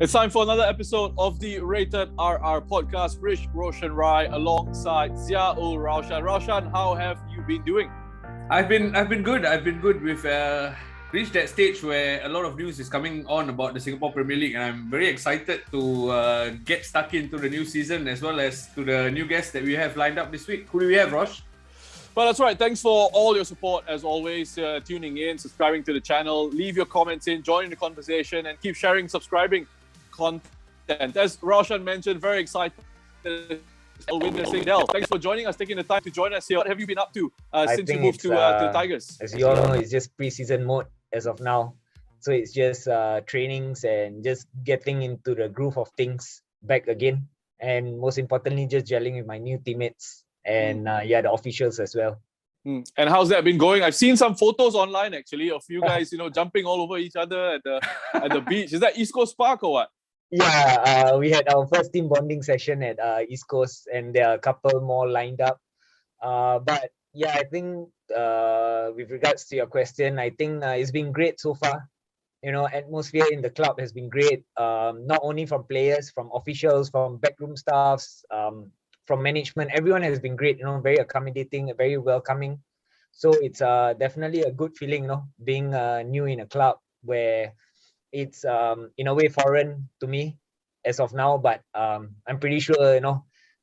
It's time for another episode of the Rated RR podcast. Rich, Roshan, Rai, alongside Ziaul, Raushan. Raushan, how have you been doing? I've been good. We've reached that stage where a lot of news is coming on about the Singapore Premier League, and I'm very excited to get stuck into the new season as well as to the new guests that we have lined up this week. Who do we have, Rosh? Well, that's right. Thanks for all your support as always, tuning in, subscribing to the channel. Leave your comments in, join the conversation, and keep sharing, subscribing content. As Raushan mentioned, very excited. Delwinder Singh. Del, thanks for joining us, taking the time to join us here. What have you been up to since you moved to the Tigers? As you all know, it's just pre-season mode as of now. So it's just trainings and just getting into the groove of things back again. And most importantly, just gelling with my new teammates and the officials as well. And how's that been going? I've seen some photos online actually of you guys, jumping all over each other at the beach. Is that East Coast Park or what? Yeah, we had our first team bonding session at East Coast, and there are a couple more lined up. But yeah, I think with regards to your question, I think it's been great so far. Atmosphere in the club has been great. Not only from players, from officials, from backroom staffs, from management. Everyone has been great. Very accommodating, very welcoming. So it's definitely a good feeling. Being new in a club where it's in a way foreign to me as of now, but I'm pretty sure,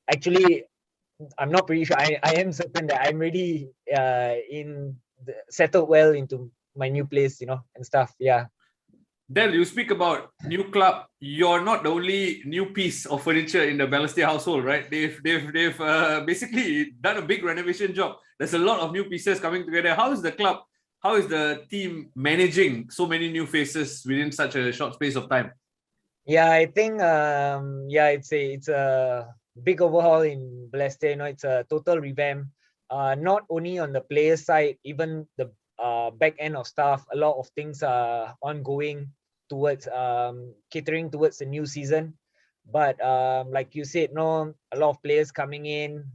actually I'm not pretty sure, I am certain that I'm really settled well into my new place, and stuff. Yeah. Del, you speak about new club. You're not the only new piece of furniture in the Balestier household, right? They've basically done a big renovation job. There's a lot of new pieces coming together. How is the club? How is the team managing so many new faces within such a short space of time? Yeah, I think it's a big overhaul in Balestier. It's a total revamp. Not only on the player side, even the back end of stuff. A lot of things are ongoing towards catering towards the new season. But like you said, a lot of players coming in.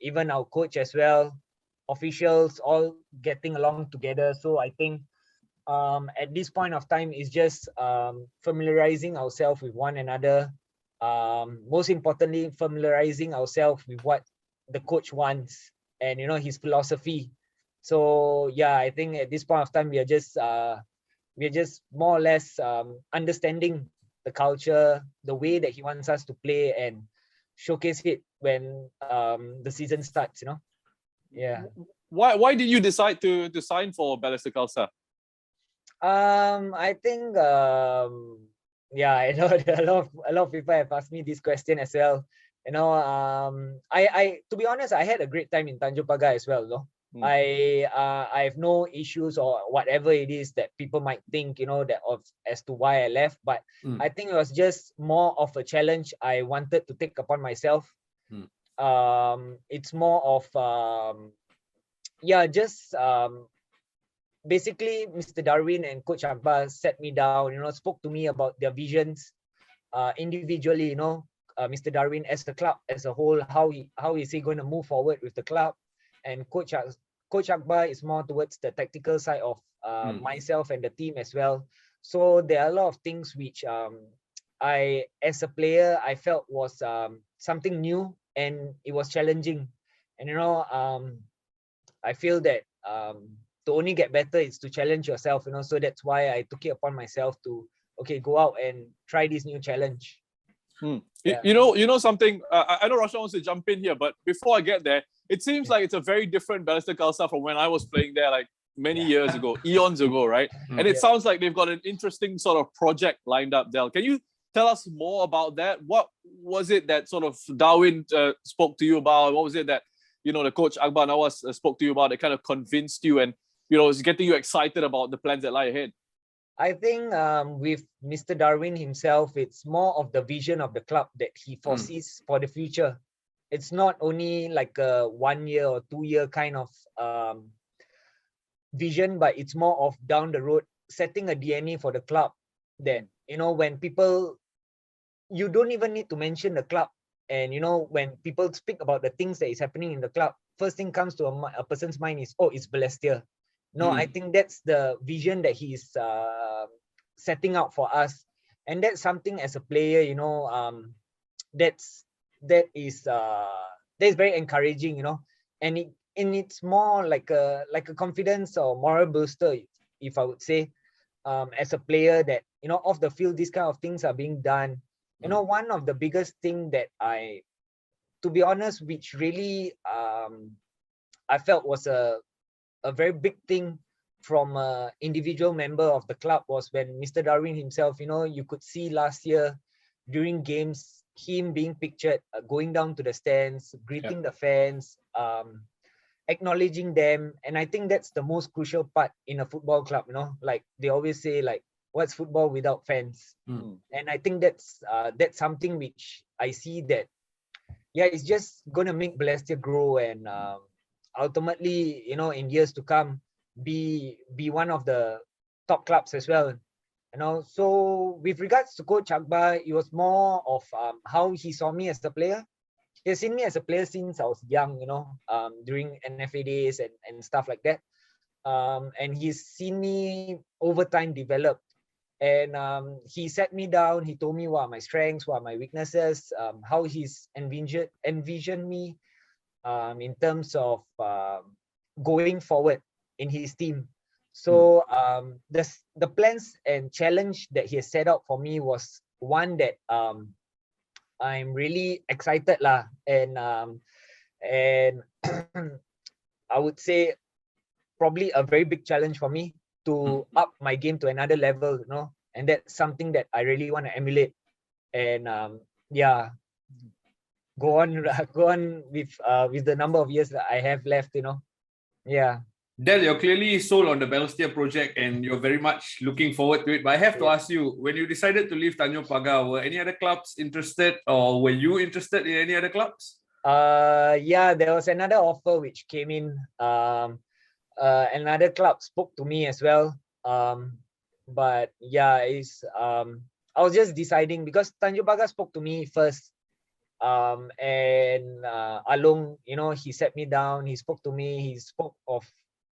Even our coach as well. Officials all getting along together. So I think at this point of time is just familiarizing ourselves with one another. Most importantly, familiarizing ourselves with what the coach wants and his philosophy. So yeah, I think at this point of time we are just more or less understanding the culture, the way that he wants us to play and showcase it when the season starts. Yeah. Why did you decide to sign for Balestier Khalsa? I think I know a lot of people have asked me this question as well. I to be honest, I had a great time in Tanjung Pagar as well. I have no issues or whatever it is that people might think, as to why I left. But I think it was just more of a challenge I wanted to take upon myself. It's more of basically Mr. Darwin and Coach Akbar sat me down, spoke to me about their visions individually, Mr. Darwin as the club as a whole, how is he going to move forward with the club, and Coach Akbar is more towards the tactical side of myself and the team as well. So there are a lot of things which I as a player I felt was something new and it was challenging, and I feel that to only get better is to challenge yourself, so that's why I took it upon myself to go out and try this new challenge. Yeah. You know something, I know Raushan wants to jump in here, but before I get there, it seems like it's a very different Balestier Khalsa from when I was playing there like many years ago, eons ago, right? And it sounds like they've got an interesting sort of project lined up. Del, can you tell us more about that? What was it that sort of Darwin spoke to you about? What was it that the coach Akbar Nawas spoke to you about that kind of convinced you and is getting you excited about the plans that lie ahead? I think with Mr. Darwin himself, it's more of the vision of the club that he foresees for the future. It's not only like a 1 year or 2 year kind of vision, but it's more of down the road, setting a DNA for the club that, when people, you don't even need to mention the club. And, when people speak about the things that is happening in the club, first thing comes to a person's mind is, it's Balestier. No, I think that's the vision that he's setting out for us. and that's something as a player, that is very encouraging, and it's more like a confidence or moral booster, if I would say, as a player, that off the field these kind of things are being done. One of the biggest thing that to be honest, which really I felt was a very big thing from an individual member of the club was when Mr. Darwin himself, you could see last year during games, him being pictured going down to the stands, greeting the fans, acknowledging them. And I think that's the most crucial part in a football club, like they always say, like, what's football without fans? And I think that's something which I see that, it's just going to make Balestier grow and ultimately, in years to come, be one of the top clubs as well. So with regards to Coach Akbar, it was more of how he saw me as a player. He has seen me as a player since I was young, during NFA days and stuff like that. And he's seen me over time develop. And he sat me down, he told me what are my strengths, what are my weaknesses, how he's envisioned me in terms of going forward in his team. So the plans and challenge that he has set out for me was one that I'm really excited lah, and I would say probably a very big challenge for me to up my game to another level, and that's something that I really want to emulate. And go on with the number of years that I have left, yeah. Del, you're clearly sold on the Balestier project and you're very much looking forward to it. But I have to ask you, when you decided to leave Tanjong Pagar, were any other clubs interested, or were you interested in any other clubs? There was another offer which came in. Another club spoke to me as well. But I was just deciding because Tanjong Pagar spoke to me first. And Along, he sat me down, he spoke to me, he spoke of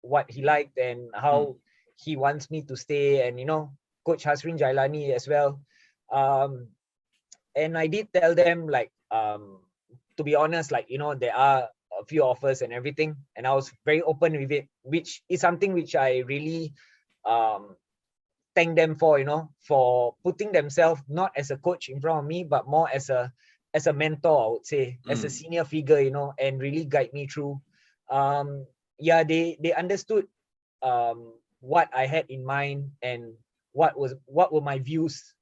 what he liked and how he wants me to stay, and Coach Hasrin Jailani as well. And I did tell them, like, to be honest, like, there are a few offers and everything, and I was very open with it, which is something which I really thank them for, for putting themselves not as a coach in front of me, but more as a mentor, I would say, as a senior figure, and really guide me through. They understood what I had in mind and what were my views.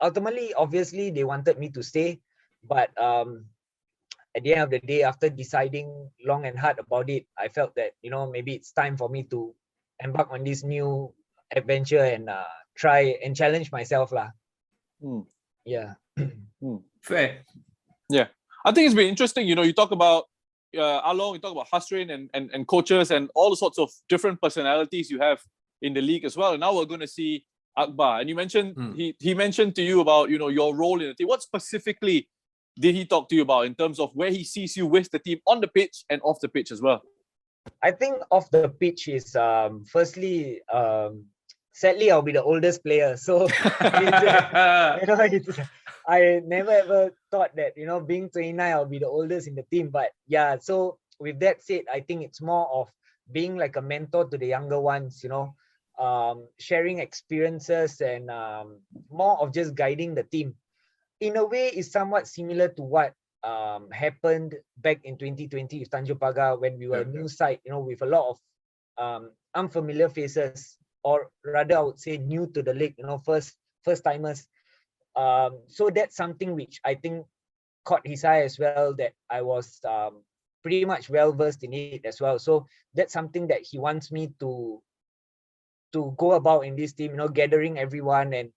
Ultimately, obviously, they wanted me to stay, but at the end of the day, after deciding long and hard about it, I felt that maybe it's time for me to embark on this new adventure and try and challenge myself lah. Yeah. Fair. Yeah, I think it's been interesting. You talk about Along, you talk about Hasrin and coaches and all the sorts of different personalities you have in the league as well. And now we're going to see Akbar. And you mentioned he mentioned to you about your role in the team. What specifically did he talk to you about in terms of where he sees you with the team on the pitch and off the pitch as well? I think off the pitch is firstly, sadly, I'll be the oldest player. So I never ever thought that, being 29, I'll be the oldest in the team. But yeah, so with that said, I think it's more of being like a mentor to the younger ones, sharing experiences and more of just guiding the team. In a way, is somewhat similar to what happened back in 2020 with Tanjong Pagar when we were a new side, with a lot of unfamiliar faces, or rather I would say new to the league, first timers. So that's something which I think caught his eye as well, that I was pretty much well versed in it as well. So that's something that he wants me to go about in this team, gathering everyone and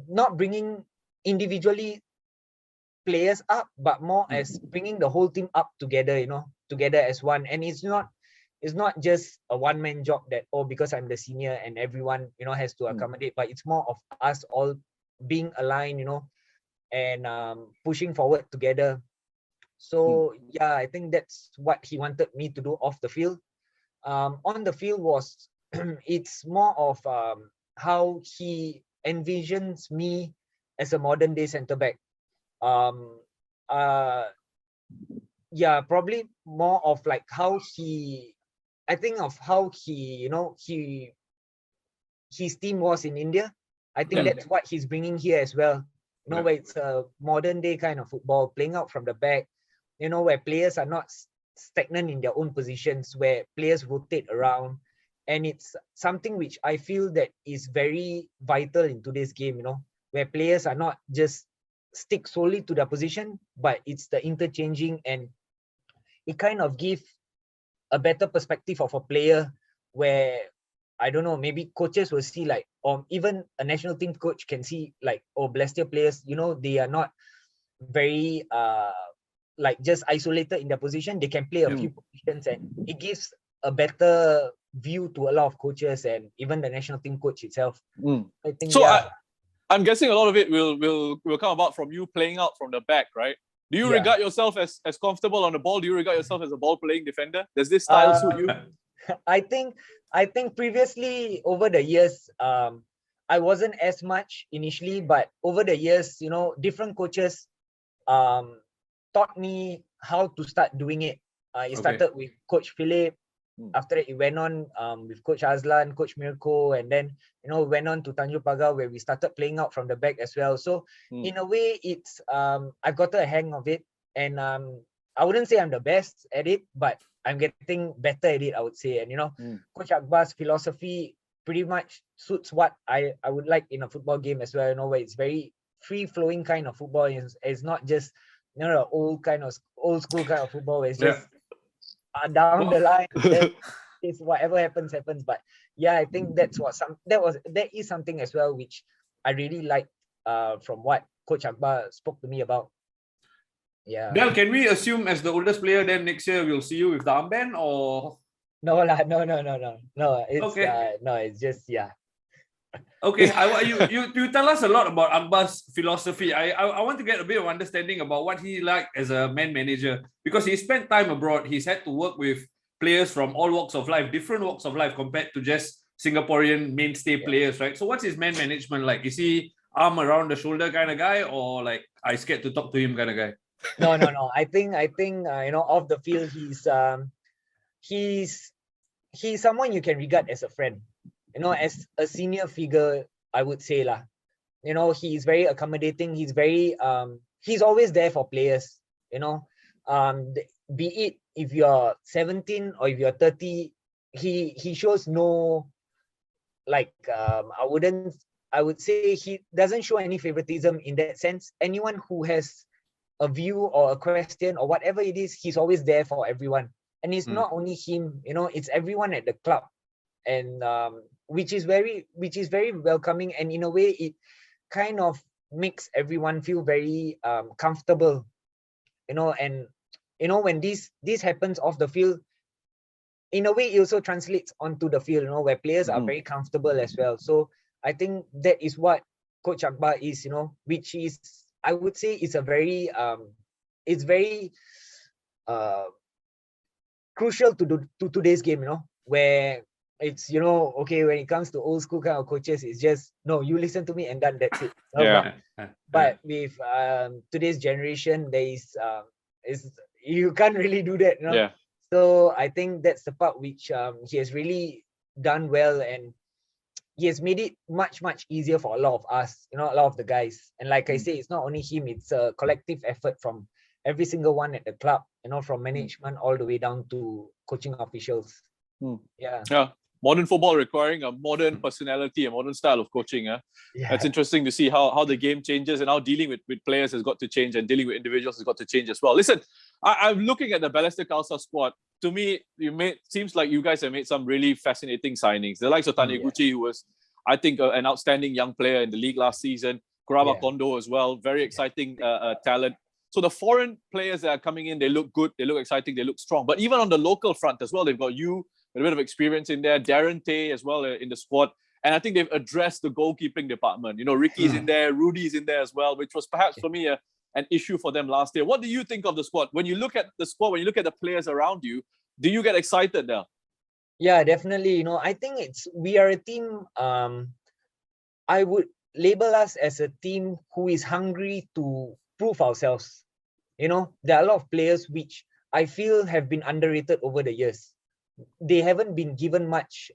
not bringing individually players up, but more as bringing the whole team up together, together as one. And it's not just a one-man job that, because I'm the senior and everyone, has to accommodate, but it's more of us all being aligned, and pushing forward together. So yeah, I think that's what he wanted me to do off the field. On the field was it's more of how he envisions me as a modern day centre back. Yeah, probably more of like how he, I think of how he, his team was in India. I think that's what he's bringing here as well. Where it's a modern day kind of football, playing out from the back, where players are not stagnant in their own positions, where players rotate around. And it's something which I feel that is very vital in today's game, where players are not just stick solely to their position, but it's the interchanging, and it kind of gives a better perspective of a player where, I don't know, maybe coaches will see like, or even a national team coach can see like, oh, Balestier players, they are not very like just isolated in their position. They can play a few positions, and it gives a better view to a lot of coaches and even the national team coach itself. I think so. I'm guessing a lot of it will come about from you playing out from the back, right? Do you regard yourself as comfortable on the ball? Do you regard yourself as a ball playing defender? Does this style suit you? I think previously over the years, I wasn't as much initially, but over the years, different coaches taught me how to start doing it. It started with Coach Philip. After that, it went on with Coach Azlan, Coach Mirko, and then went on to Tanjung Pagar, where we started playing out from the back as well. So in a way, it's I've got a hang of it, and I wouldn't say I'm the best at it, but I'm getting better at it, I would say. And Coach Akbar's philosophy pretty much suits what I would like in a football game as well. Where it's very free flowing kind of football. It's not just the old school kind of football. It's just down the line. It's whatever happens. But yeah, I think that is something as well which I really like from what Coach Akbar spoke to me about. Yeah. Del, can we assume as the oldest player then next year we'll see you with the armband, or no? It's okay. No, it's just Okay, you tell us a lot about Akbar's philosophy. I want to get a bit of understanding about what he like as a man manager, because he spent time abroad. He's had to work with players from all walks of life, different walks of life, compared to just Singaporean mainstay players, right? So what's his man management like? Is he arm around the shoulder kind of guy, or like I scared to talk to him kind of guy? No. I think off the field, he's someone you can regard as a friend. As a senior figure, I would say lah. He's very accommodating. He's very he's always there for players. Be it if you're 17 or if you're 30, he shows no like I would say he doesn't show any favoritism in that sense. Anyone who has a view or a question or whatever it is, he's always there for everyone. And it's not only him, it's everyone at the club. And which is very welcoming, and in a way it kind of makes everyone feel very comfortable, and when this happens off the field, in a way it also translates onto the field, where players are very comfortable as well. So I think that is what Coach Akbar is, which is, I would say, it's a very it's very crucial to today's game, where it's okay, when it comes to old school kind of coaches, it's just no, you listen to me and then that's it. But with today's generation, there is you can't really do that. So I think that's the part which he has really done well, and he has made it much easier for a lot of us, a lot of the guys. And like I say, it's not only him, it's a collective effort from every single one at the club, from management all the way down to coaching officials. Yeah. Modern football requiring a modern personality, a modern style of coaching. It's interesting to see how the game changes, and how dealing with players has got to change, and dealing with individuals has got to change as well. Listen, I'm looking at the Balestier Khalsa squad. To me, seems like you guys have made some really fascinating signings. The likes of Taniguchi, who was, I think, an outstanding young player in the league last season. Kuraba Kondo as well, very exciting talent. So the foreign players that are coming in, they look good, they look exciting, they look strong. But even on the local front as well, they've got you, a bit of experience in there, Darren Tay as well in the squad. And I think they've addressed the goalkeeping department. Ricky's in there, Rudy's in there as well, which was perhaps for me an issue for them last year. What do you think of the squad? When you look at the squad, when you look at the players around you, do you get excited now? Yeah, definitely. I think we are a team. I would label us as a team who is hungry to prove ourselves. You know, there are a lot of players which I feel have been underrated over the years. They haven't been given much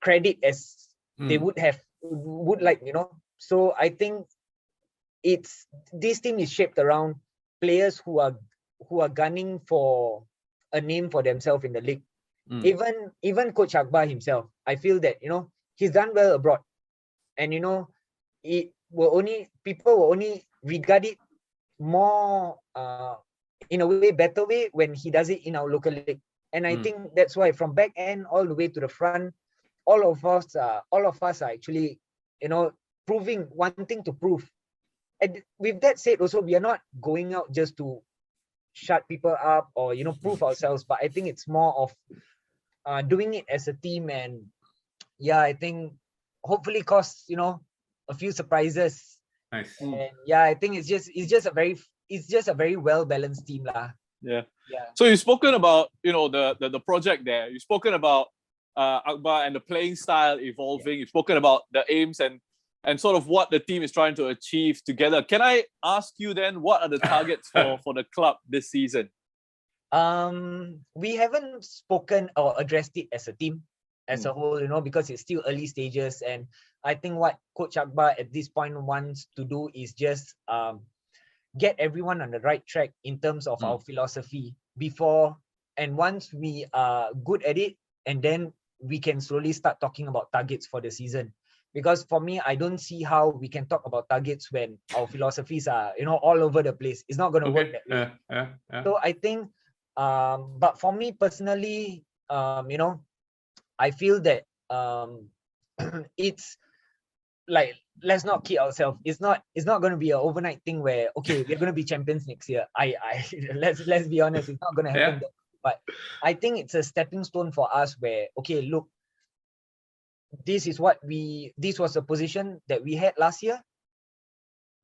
credit as they would like, you know. So I think this team is shaped around players who are gunning for a name for themselves in the league. Even Coach Akbar himself, I feel that, you know, he's done well abroad, and you know, people will only regard it more in a way better way when he does it in our local league. And I think that's why from back end all the way to the front, all of us are actually, you know, wanting to prove. And with that said, also we are not going out just to shut people up or, you know, prove ourselves, but I think it's more of doing it as a team. And yeah, I think hopefully cause, you know, a few surprises. Nice. And yeah, I think it's just a very well balanced team lah. Yeah. So you've spoken about, you know, the project there. You've spoken about Akbar and the playing style evolving. You've spoken about the aims and sort of what the team is trying to achieve together. Can I ask you then, what are the targets for the club this season? We haven't spoken or addressed it as a team as a whole, you know, because it's still early stages. And I think what Coach Akbar at this point wants to do is just get everyone on the right track in terms of our philosophy before, and once we are good at it, and then we can slowly start talking about targets for the season. Because for me, I don't see how we can talk about targets when our philosophies are, you know, all over the place. It's not going to work that way. So I think, but for me personally, you know, I feel that it's like, let's not kid ourselves. It's not going to be an overnight thing where, okay, we're going to be champions next year. Let's be honest, it's not going to happen. But I think it's a stepping stone for us where, okay, look, this was a position that we had last year.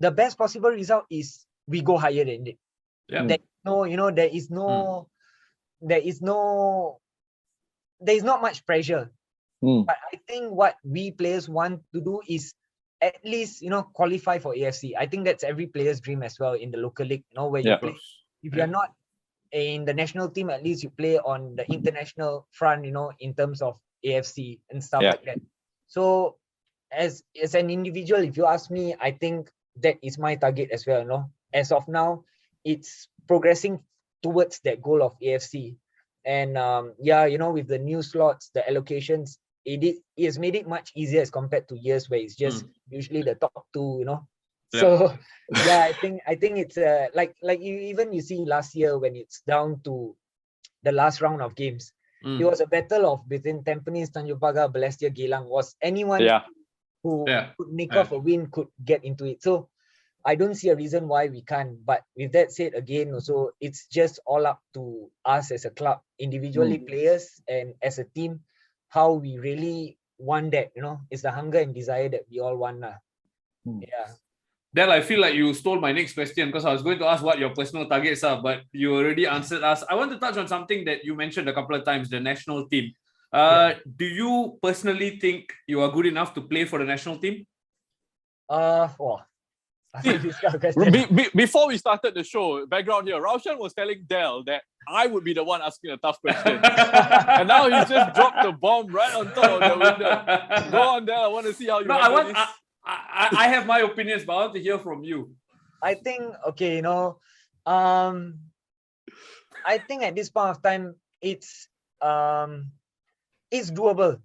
The best possible result is we go higher than it. There is not much pressure. But I think what we players want to do is at least, you know, qualify for AFC. I think that's every player's dream as well in the local league, you know, where you play. If you're not in the national team, at least you play on the international front, you know, in terms of AFC and stuff like that. So as an individual, if you ask me, I think that is my target as well, you know. As of now, it's progressing towards that goal of AFC. And you know, with the new slots, the allocations, it has made it much easier as compared to years where it's just usually the top two, you know. So I think it's like you see last year when it's down to the last round of games, it was a battle between Tampines, Tanjung Pagar, Balestier, Geylang. Was anyone who could nick off a win could get into it. So I don't see a reason why we can't. But with that said, again, also it's just all up to us as a club, individually players and as a team, how we really want that, you know. It's the hunger and desire that we all want. Del, I feel like you stole my next question because I was going to ask what your personal targets are, but you already answered us. I want to touch on something that you mentioned a couple of times, the national team. Do you personally think you are good enough to play for the national team? Before we started the show, background here, Raushan was telling Del that I would be the one asking a tough question. And now he just dropped the bomb right on top of the window. Go on, Del, I want to see how you handle this. I have my opinions, but I want to hear from you. I think, okay, you know, I think at this point of time, it's doable.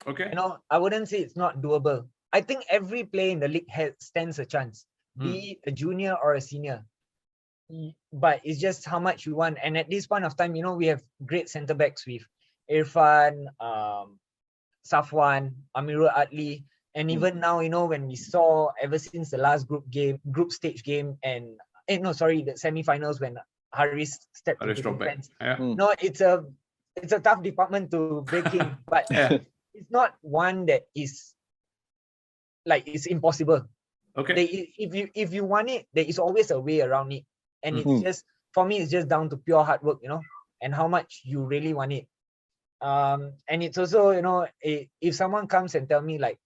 Okay. You know, I wouldn't say it's not doable. I think every player in the league stands a chance, be it a junior or a senior. But it's just how much you want. And at this point of time, you know, we have great centre backs with Irfan, Safwan, Amirul Adli. And even now, you know, when we saw ever since the last group stage game, the semi-finals when Haris stepped into defense. No, it's a tough department to break in, but it's not one that is like it's impossible. Okay. If you want it, there is always a way around it. And it's just, for me, it's just down to pure hard work, you know, and how much you really want it. And it's also, if someone comes and tell me like,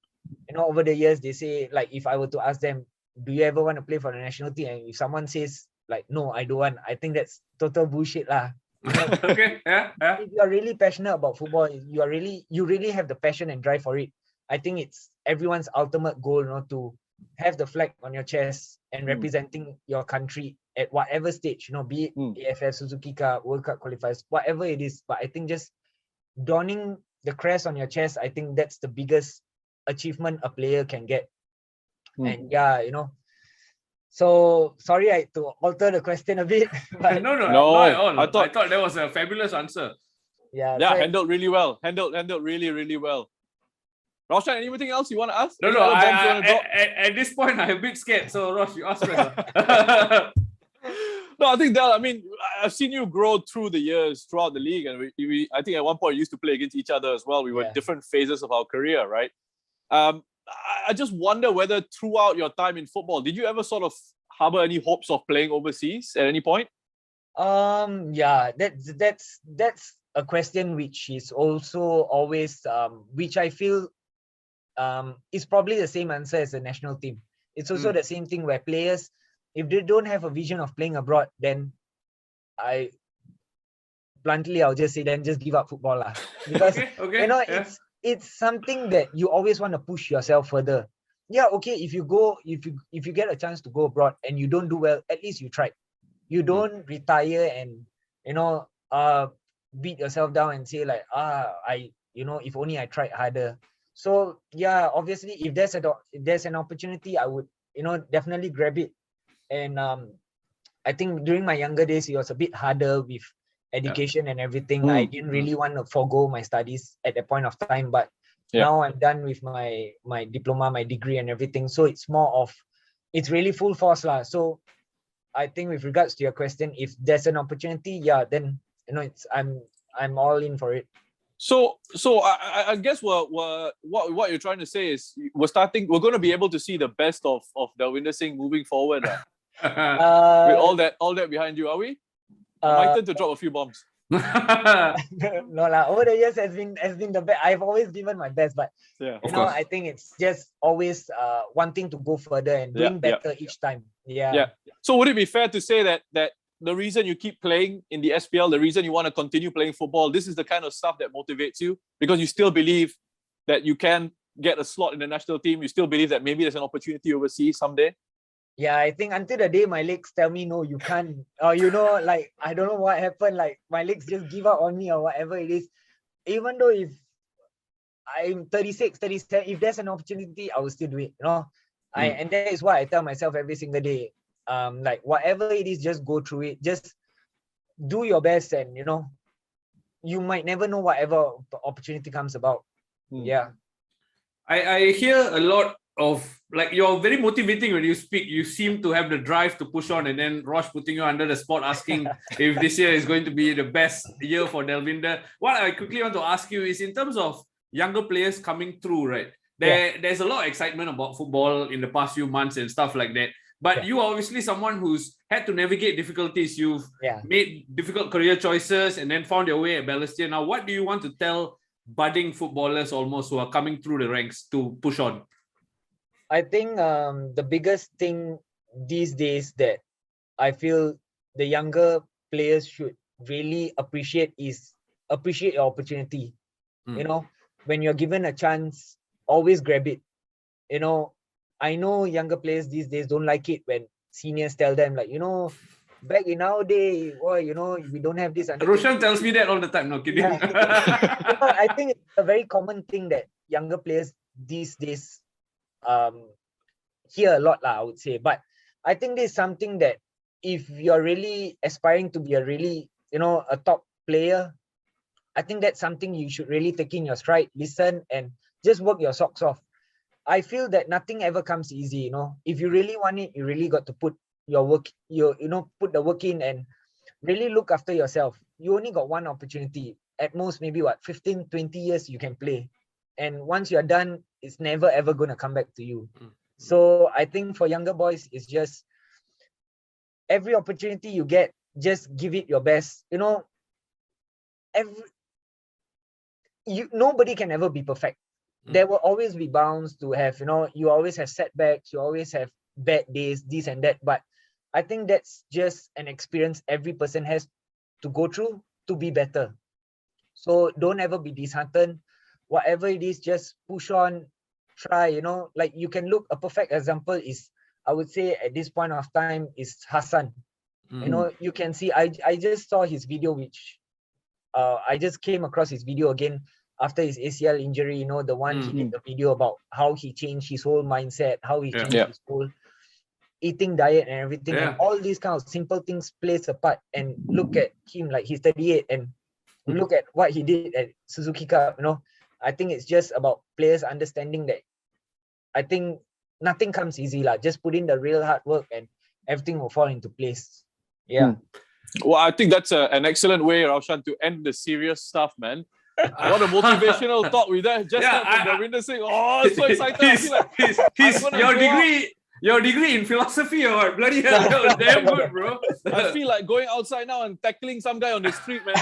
over the years, they say like, if I were to ask them, do you ever want to play for the national team? And if someone says like, no, I don't want, I think that's total bullshit lah. Okay, yeah. If you're really passionate about football, you really have the passion and drive for it. I think it's everyone's ultimate goal, to have the flag on your chest and representing your country at whatever stage, be it AFF, Suzuki Cup, World Cup qualifiers, whatever it is. But I think just donning the crest on your chest, I think that's the biggest achievement a player can get. And so sorry to alter the question a bit. But No, not at all. I I thought that was a fabulous answer. Yeah, handled really well. Handled really, really well. Raushan, anything else you want to ask? No, Any other bombs you want to drop? at this point, I'm a bit scared. So, Rosh, you ask first. No, I think Del, I've seen you grow through the years, throughout the league. And we I think at one point we used to play against each other as well. We were in different phases of our career, right? I just wonder whether throughout your time in football, did you ever sort of harbor any hopes of playing overseas at any point? Yeah, that's a question which is also always which I feel is probably the same answer as the national team. It's also the same thing where players, if they don't have a vision of playing abroad, then I'll just say, then just give up football lah. Because it's something that you always want to push yourself further. Yeah, okay, if you get a chance to go abroad and you don't do well, at least you tried. You don't retire and beat yourself down and say like, if only I tried harder. So yeah, obviously if there's an opportunity, I would definitely grab it. And I think during my younger days it was a bit harder with education and everything. I didn't really want to forego my studies at that point of time, but now I'm done with my diploma, my degree and everything. So it's it's really full force lah. So I think with regards to your question, if there's an opportunity, then I'm all in for it. So I guess what you're trying to say is we're going to be able to see the best of Delwinder Singh moving forward. With all that behind you, are we? My turn to drop a few bombs. No lah. Over the years has been the best. I've always given my best, but I think it's just always wanting to go further and doing better each time. Yeah. So would it be fair to say that the reason you keep playing in the SPL, the reason you want to continue playing football, this is the kind of stuff that motivates you because you still believe that you can get a slot in the national team. You still believe that maybe there's an opportunity overseas someday. Yeah, I think until the day my legs tell me no, you can't, or like I don't know what happened, like my legs just give up on me or whatever it is. Even though if I'm 36, 37, if there's an opportunity, I will still do it. And that is why I tell myself every single day, like whatever it is, just go through it. Just do your best, and you might never know whatever opportunity comes about. Yeah. I hear a lot of, like, you're very motivating when you speak. You seem to have the drive to push on, and then Rosh putting you under the spot, asking if this year is going to be the best year for Delwinder. What I quickly want to ask you is, in terms of younger players coming through, right? There's a lot of excitement about football in the past few months and stuff like that. But you are obviously someone who's had to navigate difficulties. You've made difficult career choices and then found your way at Balestier. Now, what do you want to tell budding footballers almost who are coming through the ranks to push on? I think the biggest thing these days that I feel the younger players should really appreciate is appreciate your opportunity. When you're given a chance, always grab it. I know younger players these days don't like it when seniors tell them like, back in our day, we don't have this. Roshan tells me that all the time. No kidding. I think it's a very common thing that younger players these days hear a lot lah, I would say. But I think this is something that if you're really aspiring to be a really, a top player, I think that's something you should really take in your stride, listen, and just work your socks off. I feel that nothing ever comes easy, If you really want it, you really got to put your work, put the work in and really look after yourself. You only got one opportunity. At most, maybe 15, 20 years you can play. And once you're done, it's never ever going to come back to you. So I think for younger boys, it's just every opportunity you get, just give it your best. nobody can ever be perfect. There will always be bounds to have, you always have setbacks, you always have bad days, this and that. But I think that's just an experience every person has to go through to be better. So don't ever be disheartened. Whatever it is, just push on, try, like you can look, a perfect example is, I would say at this point of time, is Hassan. You can see, I just saw his video, which I just came across his video again after his ACL injury, the one he did the video about how he changed his whole mindset, how he changed his whole eating diet and everything. And all these kind of simple things plays a part. And look at him, like he's 38, and look at what he did at Suzuki Cup. I think it's just about players understanding that I think nothing comes easy. Just put in the real hard work and everything will fall into place. Yeah. Well, I think that's an excellent way, Raushan, to end the serious stuff, man. What a motivational talk with that. Just from Delwinder Singh. Oh, so excited. Your degree in philosophy or what? Bloody hell, that was damn good, bro. I feel like going outside now and tackling some guy on the street, man.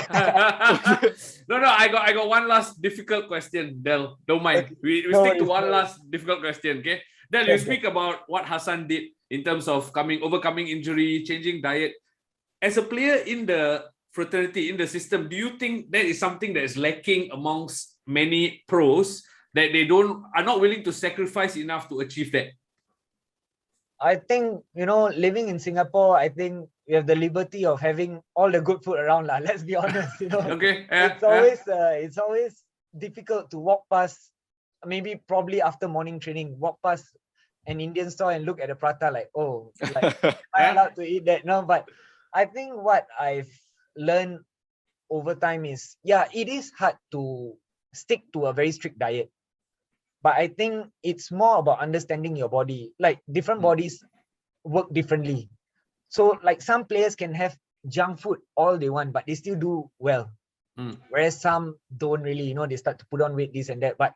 No, I got one last difficult question, Del. Don't mind. We stick to one last difficult question, okay? Del, you speak about what Hassan did in terms of overcoming injury, changing diet. As a player in the fraternity, in the system, do you think that is something that is lacking amongst many pros, that they are not willing to sacrifice enough to achieve that? I think, living in Singapore, I think we have the liberty of having all the good food around. Let's be honest, Okay. It's always difficult to walk past, probably after morning training, walk past an Indian store and look at the prata am I allowed to eat that? No, but I think what I've learned over time is, it is hard to stick to a very strict diet. But I think it's more about understanding your body. Different bodies work differently. So some players can have junk food all they want, but they still do well. Whereas some don't really, they start to put on weight, this and that. But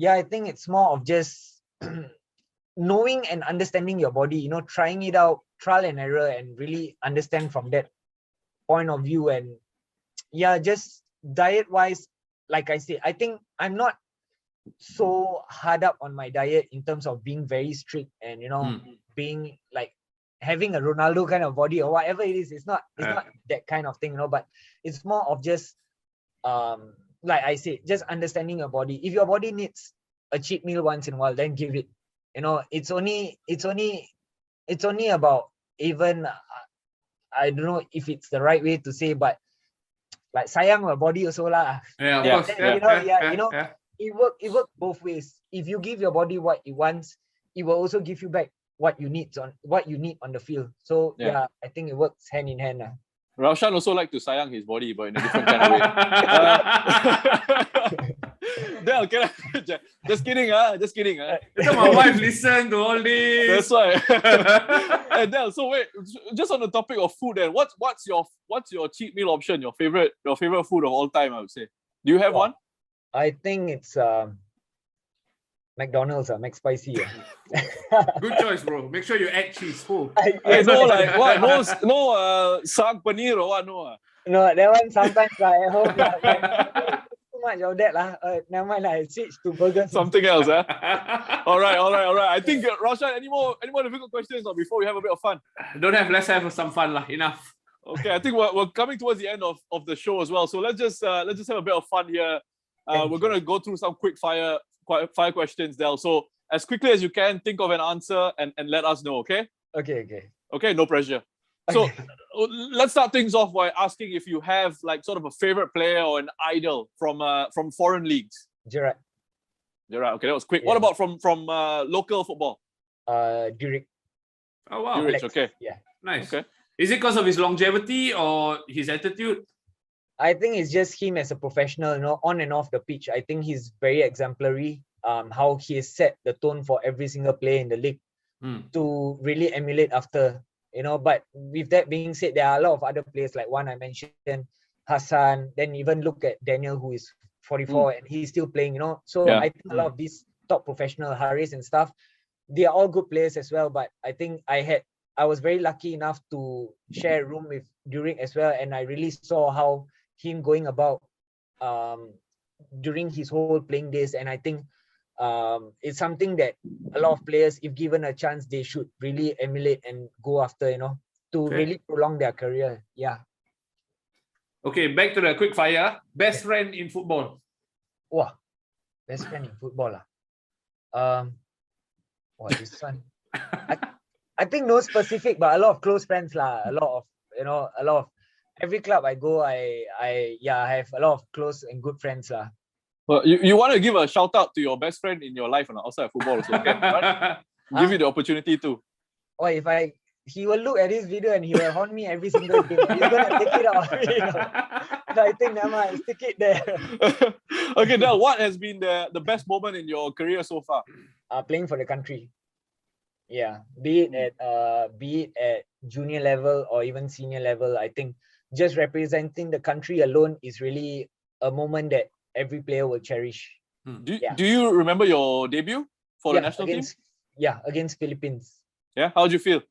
I think it's more of just knowing and understanding your body, trying it out, trial and error, and really understand from that point of view. And just diet wise, like I say, I think I'm not so hard up on my diet in terms of being very strict and being having a Ronaldo kind of body or whatever it is. It's not that kind of thing, but it's more of just like I say, just understanding your body. If your body needs a cheat meal once in a while, then give it. It's only about, even I don't know if it's the right way to say, but sayang your body also lah. Of course. It works both ways. If you give your body what it wants, it will also give you back what you need on the field. So I think it works hand in hand. Raushan also like to sayang his body, but in a different kind of way. Del, can I, just kidding, just kidding. My wife listen to all this. That's why. And Del, so wait, just on the topic of food, then what's your cheat meal option? Your favorite food of all time, I would say. Do you have one? I think it's McDonald's, McSpicy. Good choice, bro. Make sure you add cheese. Cool. I know, what? No, saag paneer or what? No. No, that one sometimes at home. Too much of that. Never mind. I switch to burgers. Something else, All right. I think Raushan, any more difficult questions or before we have a bit of fun? Don't have. Let's have some fun, lah. Enough. Okay, I think we're coming towards the end of the show as well. So let's just have a bit of fun here. We're going to go through some quick fire questions, Del. So as quickly as you can, think of an answer and let us know, okay? Okay, no pressure. So let's start things off by asking if you have sort of a favorite player or an idol from foreign leagues. Gerrard, okay, that was quick. Yeah. What about from local football? Durick. Oh wow. Durick, okay. Yeah. Nice. Okay. Is it because of his longevity or his attitude? I think it's just him as a professional, on and off the pitch. I think he's very exemplary. How he has set the tone for every single player in the league to really emulate after. But with that being said, there are a lot of other players, like one I mentioned, Hassan. Then even look at Daniel, who is 44 and he's still playing. So I think a lot of these top professional Haris and stuff, they are all good players as well. But I think I was very lucky enough to share a room with Durick as well, and I really saw how him going about during his whole playing days, and I think it's something that a lot of players, if given a chance, they should really emulate and go after, to really prolong their career. Yeah. Okay, back to the quick fire. Best friend in football. Wow, best friend in football. This one. I think no specific, but a lot of close friends lah. A lot of every club I go, I have a lot of close and good friends lah. Well, you want to give a shout out to your best friend in your life and outside of football also, okay? Right? Give you the opportunity to. Or he will look at this video and he will haunt me every single game. He's gonna take it out of me. So I think never mind, stick it there. Okay, Del, what has been the best moment in your career so far? Playing for the country. Yeah, be it at junior level or even senior level, I think just representing the country alone is really a moment that every player will cherish. Do you remember your debut for the national team? Yeah, against Philippines. Yeah, how did you feel?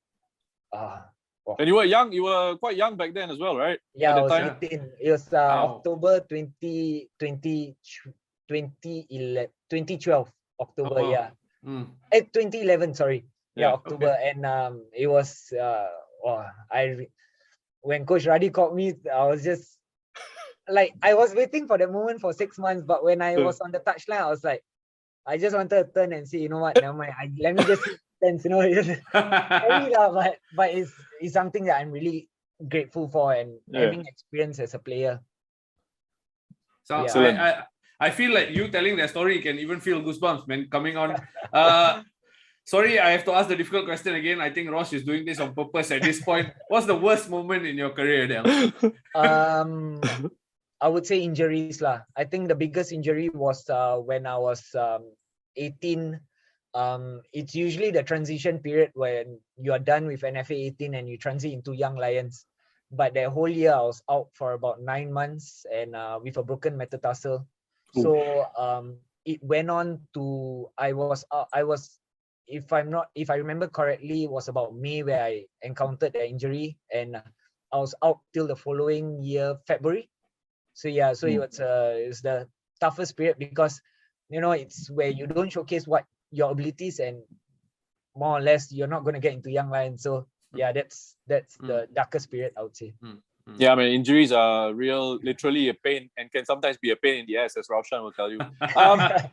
And you were young. You were quite young back then as well, right? Yeah, I was 18. It was October 2012. October, yeah. 2011, sorry. Yeah, October. Okay. And it was when Coach Radi called me, I was just like, I was waiting for the moment for 6 months, but when I was on the touchline, I was like, I just wanted to turn and say, you know what, never mind. Let me just sense, but it's something that I'm really grateful for and having experience as a player. So I feel like you telling that story can even feel goosebumps, man, coming on. Sorry, I have to ask the difficult question again. I think Rosh is doing this on purpose at this point. What's the worst moment in your career, Del? I would say injuries lah. I think the biggest injury was when I was 18. It's usually the transition period when you are done with NFA 18 and you transit into Young Lions. But that whole year I was out for about 9 months and with a broken metatarsal. So it went on to if I remember correctly, it was about May where I encountered the injury, and I was out till the following year, February. So yeah, so it was the toughest period because it's where you don't showcase what your abilities, and more or less you're not going to get into Young Lions. So yeah, that's the darkest period, I would say. Yeah, I mean, injuries are literally a pain, and can sometimes be a pain in the ass, as Raushan will tell you.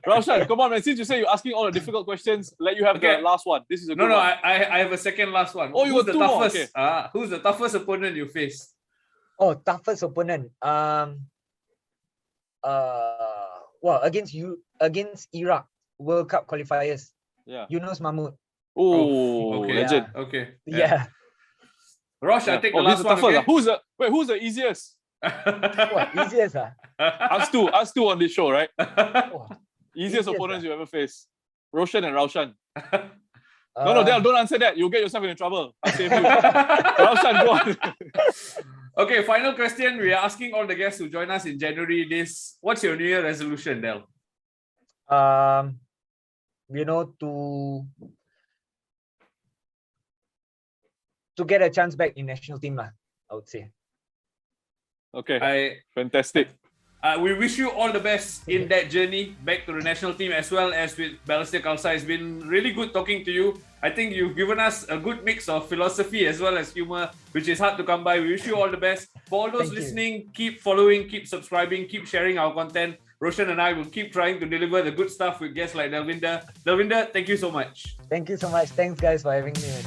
Raushan, come on, man. Since you say you're asking all the difficult questions, let you have the last one. This is a good one. I have a second last one. Oh, you got two more. Okay. Who's the toughest opponent you faced? Oh, toughest opponent. Against Iraq World Cup qualifiers. Yeah. Yunus Mahmoud. Okay. Legend. Okay. Yeah. Rosh, I take the last one. Okay? Who's the easiest? Easiest? Us two on this show, right? Easiest opponents you ever faced. Roshan and Raushan. No, Del, don't answer that. You'll get yourself into trouble. I'll save you. Raushan, go on. Okay, final question. We are asking all the guests who join us in January what's your New Year resolution, Del? To get a chance back in national team, I would say. Okay, fantastic. We wish you all the best in that journey back to the national team, as well as with Balestier Khalsa. It's been really good talking to you. I think you've given us a good mix of philosophy as well as humor, which is hard to come by. We wish you all the best. For all those listening, keep following, keep subscribing, keep sharing our content. Roshan and I will keep trying to deliver the good stuff with guests like Delwinder. Delwinder, thank you so much. Thank you so much. Thanks, guys, for having me.